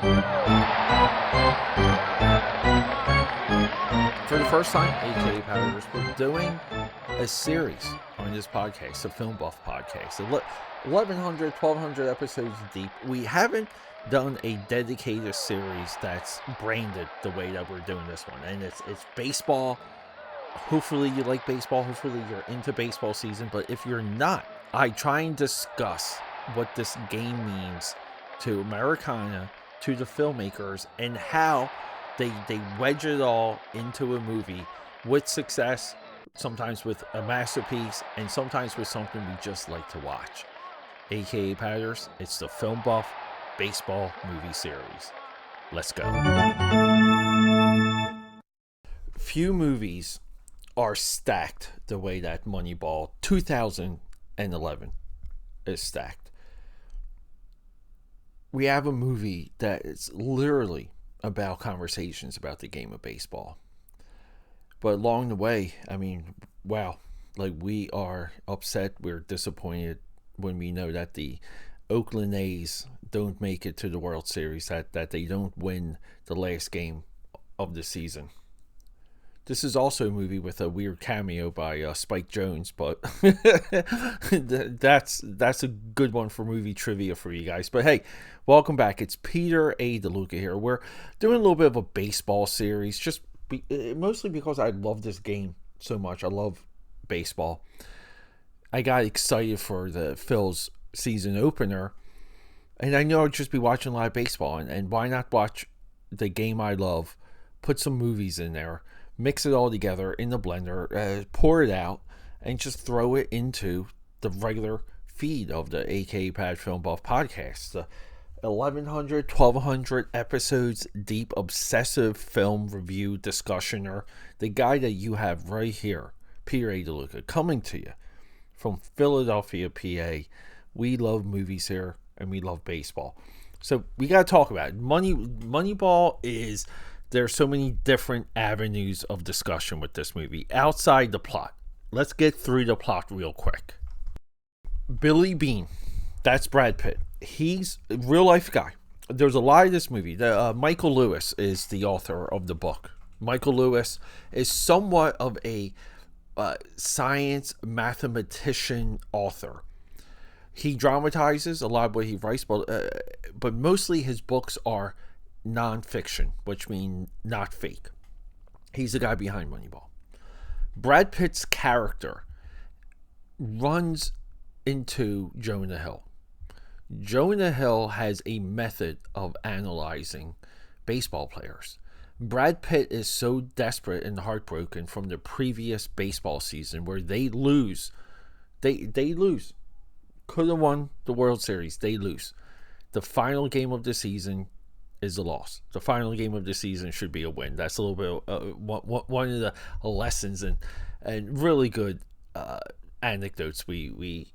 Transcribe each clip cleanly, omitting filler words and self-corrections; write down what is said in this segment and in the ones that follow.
For the first time, AKAPAD, we're doing a series on this podcast, the Film Buff Podcast. 1,100, 1,200 episodes deep. We haven't done a dedicated series that's branded the way that we're doing this one. And it's baseball. Hopefully you like baseball. Hopefully you're into baseball season. But if you're not, I try and discuss what this game means to Americana, to the filmmakers, and how they wedge it all into a movie with success, sometimes with a masterpiece, and sometimes with something we just like to watch. AKAPADers, it's the Film Buff Baseball Movie Series. Let's go. Few movies are stacked the way that Moneyball 2011 is stacked. We have a movie that is literally about conversations about the game of baseball. But along the way, I mean, wow, like we are upset, we're disappointed when we know that the Oakland A's don't make it to the World Series, that they don't win the last game of the season. This is also a movie with a weird cameo by Spike Jones, but that's a good one for movie trivia for you guys. But hey, welcome back. It's Peter A. DeLuca here. We're doing a little bit of a baseball series, mostly because I love this game so much. I love baseball. I got excited for the Phil's season opener, and I know I'd just be watching a lot of baseball, and why not watch the game I love, put some movies in there, mix it all together in the blender, pour it out, and just throw it into the regular feed of the AKAPAD Film Buff Podcast. The 1,100, 1,200 episodes deep, obsessive film review discussioner. The guy that you have right here, Peter A. DeLuca, coming to you from Philadelphia, PA. We love movies here, and we love baseball. So we got to talk about it. Moneyball is... There's so many different avenues of discussion with this movie outside the plot. Let's get through the plot real quick. Billy Beane, that's Brad Pitt. He's a real life guy. There's a lot of this movie. Michael Lewis is the author of the book. Michael Lewis is somewhat of a science mathematician author. He dramatizes a lot of what he writes, but mostly his books are non-fiction, which means not fake. He's the guy behind Moneyball. Brad Pitt's character runs into Jonah Hill. Jonah Hill has a method of analyzing baseball players. Brad Pitt is so desperate and heartbroken from the previous baseball season where they lose. They lose. Could have won the World Series. They lose. The final game of the season is a loss. The final game of the season should be a win. That's a little bit one of the lessons and really good anecdotes we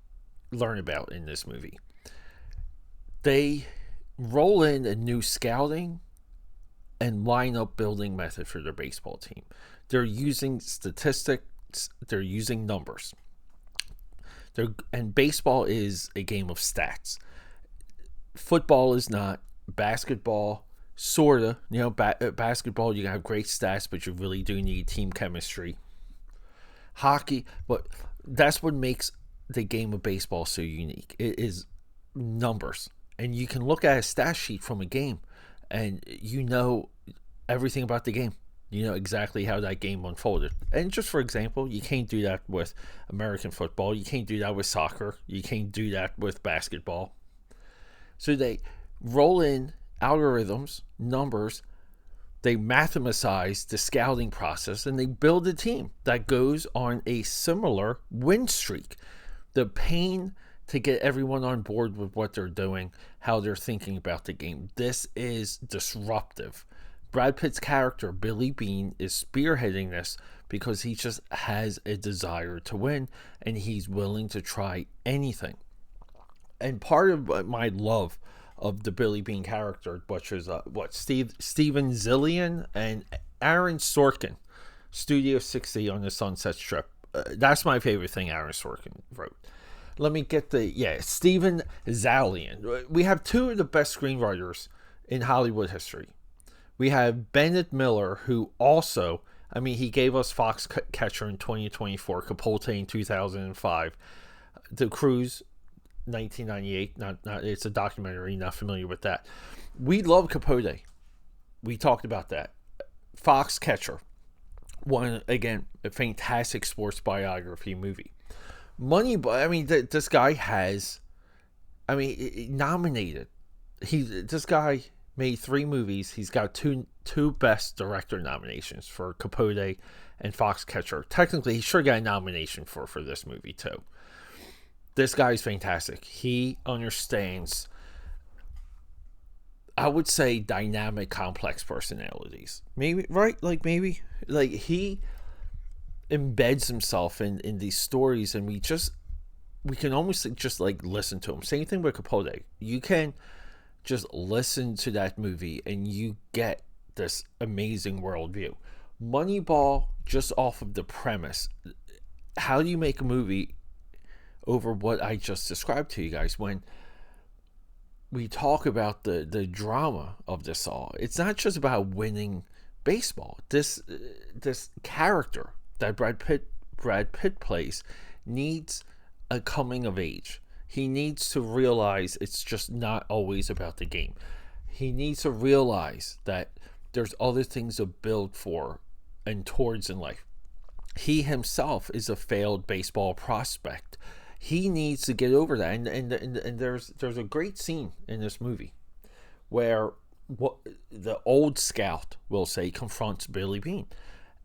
learn about in this movie. They roll in a new scouting and lineup building method for their baseball team. They're using statistics. They're using numbers. And baseball is a game of stats. Football is not. Basketball, sorta. Basketball, you can have great stats, but you really do need team chemistry. Hockey, but that's what makes the game of baseball so unique. It is numbers. And you can look at a stat sheet from a game, and you know everything about the game. You know exactly how that game unfolded. And just for example, you can't do that with American football. You can't do that with soccer. You can't do that with basketball. So they roll in algorithms, numbers, they mathematize the scouting process, and they build a team that goes on a similar win streak. The pain to get everyone on board with what they're doing, how they're thinking about the game. This is disruptive. Brad Pitt's character, Billy Beane, is spearheading this because he just has a desire to win, and he's willing to try anything. And part of my love of the Billy Beane character, which is Steven Zillian and Aaron Sorkin, Studio 60 on the Sunset Strip. That's my favorite thing Aaron Sorkin wrote. Let me get Steven Zalian. We have two of the best screenwriters in Hollywood history. We have Bennett Miller, who also, I mean, he gave us Foxcatcher in 2024, Capote in 2005, The Cruise 1998. Not it's a documentary. Not familiar with that. We love Capote. We talked about that. Foxcatcher, one again, a fantastic sports biography movie. Moneyball. I mean, this guy has, I mean, nominated. This guy made 3 movies. He's got two Best Director nominations for Capote and Foxcatcher. Technically, he sure got a nomination for this movie too. This guy's fantastic. He understands, I would say, dynamic, complex personalities. Maybe, right? Like he embeds himself in these stories, and we can almost just like listen to him. Same thing with Capote. You can just listen to that movie and you get this amazing worldview. Moneyball, just off of the premise, how do you make a movie over what I just described to you guys? When we talk about the drama of this all, it's not just about winning baseball. This character that Brad Pitt plays needs a coming of age. He needs to realize it's just not always about the game. He needs to realize that there's other things to build for and towards in life. He himself is a failed baseball prospect. He needs to get over that. And there's a great scene in this movie where what the old scout will say confronts Billy Beane,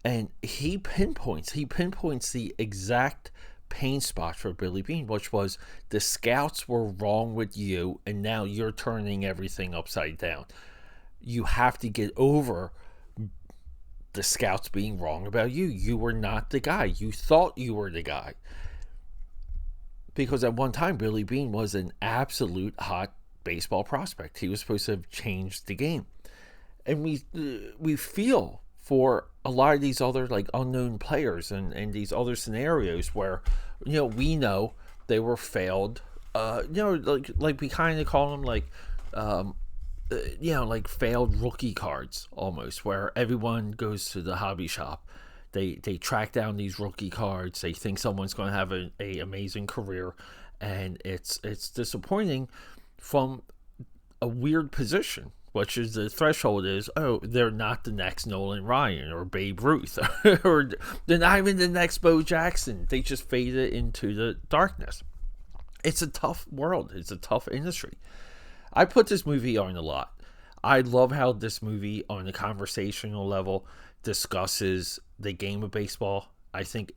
and he pinpoints the exact pain spot for Billy Beane, which was the scouts were wrong with you, and now you're turning everything upside down. You have to get over the scouts being wrong about you. You were not the guy. You thought you were the guy. Because at one time, Billy Beane was an absolute hot baseball prospect. He was supposed to have changed the game. And we feel for a lot of these other like unknown players and these other scenarios where, we know they were failed, like we kind of call them like, like failed rookie cards almost, where everyone goes to the hobby shop. They track down these rookie cards. They think someone's going to have a amazing career, and it's disappointing from a weird position, which is the threshold is, oh, they're not the next Nolan Ryan or Babe Ruth, or they're not even the next Bo Jackson. They just faded into the darkness. It's a tough world. It's a tough industry. I put this movie on a lot. I love how this movie, on a conversational level, discusses the game of baseball. I think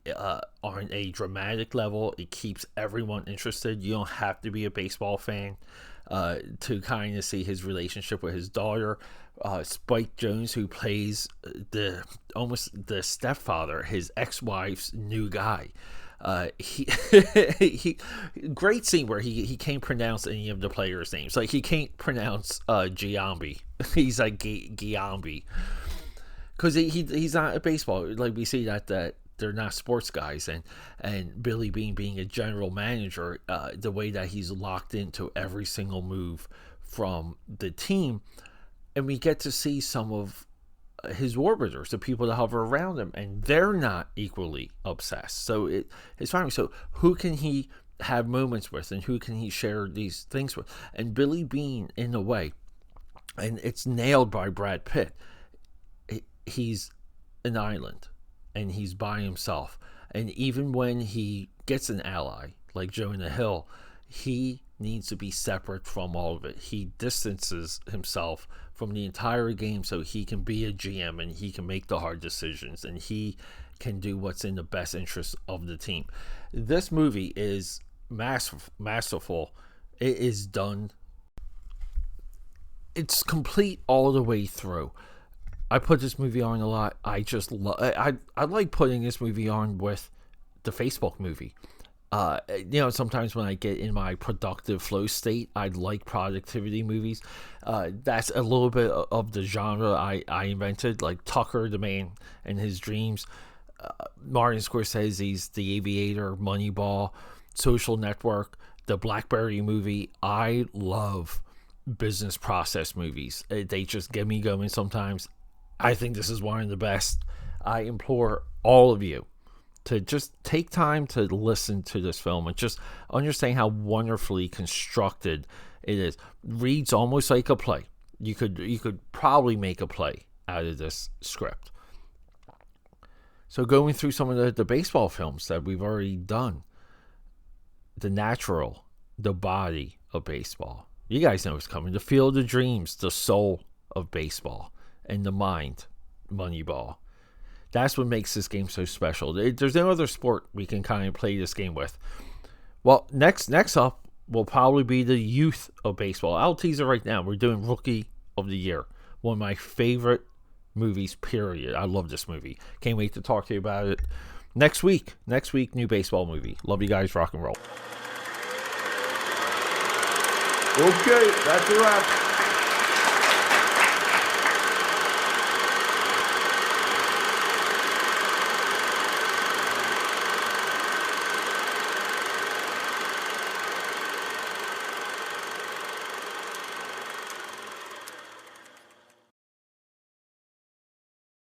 on a dramatic level, it keeps everyone interested. You don't have to be a baseball fan to kind of see his relationship with his daughter. Spike Jonze, who plays almost the stepfather, his ex-wife's new guy. He great scene where he can't pronounce any of the players' names. Like, he can't pronounce Giambi. He's like Giambi. Because he's not a baseball. Like, we see that they're not sports guys, and Billy Beane being a general manager, the way that he's locked into every single move from the team, and we get to see some of his orbiters, the people that hover around him, and they're not equally obsessed. So it's fine. So who can he have moments with, and who can he share these things with? And Billy Beane, in a way, and it's nailed by Brad Pitt, he's an island, and he's by himself. And even when he gets an ally like Jonah Hill, he needs to be separate from all of it. He distances himself from the entire game so he can be a GM, and he can make the hard decisions, and he can do what's in the best interest of the team. This movie is masterful. It is done. It's complete all the way through. I put this movie on a lot. I just love. I like putting this movie on with the Facebook movie. Sometimes when I get in my productive flow state, I like productivity movies. That's a little bit of the genre I invented, like Tucker, the Man and His Dreams, Martin Scorsese's The Aviator, Moneyball, Social Network, the Blackberry movie. I love business process movies. They just get me going sometimes. I think this is one of the best. I implore all of you to just take time to listen to this film and just understand how wonderfully constructed it is. Reads almost like a play. You could probably make a play out of this script. So going through some of the baseball films that we've already done. The Natural, The Body of Baseball. You guys know what's coming. The Field of Dreams, The Soul of Baseball. And The Mind, Moneyball. That's what makes this game so special. There's no other sport we can kind of play this game with. Well, next up will probably be the youth of baseball. I'll tease it right now. We're doing Rookie of the Year. One of my favorite movies, period. I love this movie. Can't wait to talk to you about it next week. Next week, new baseball movie. Love you guys. Rock and roll. Okay, that's a wrap.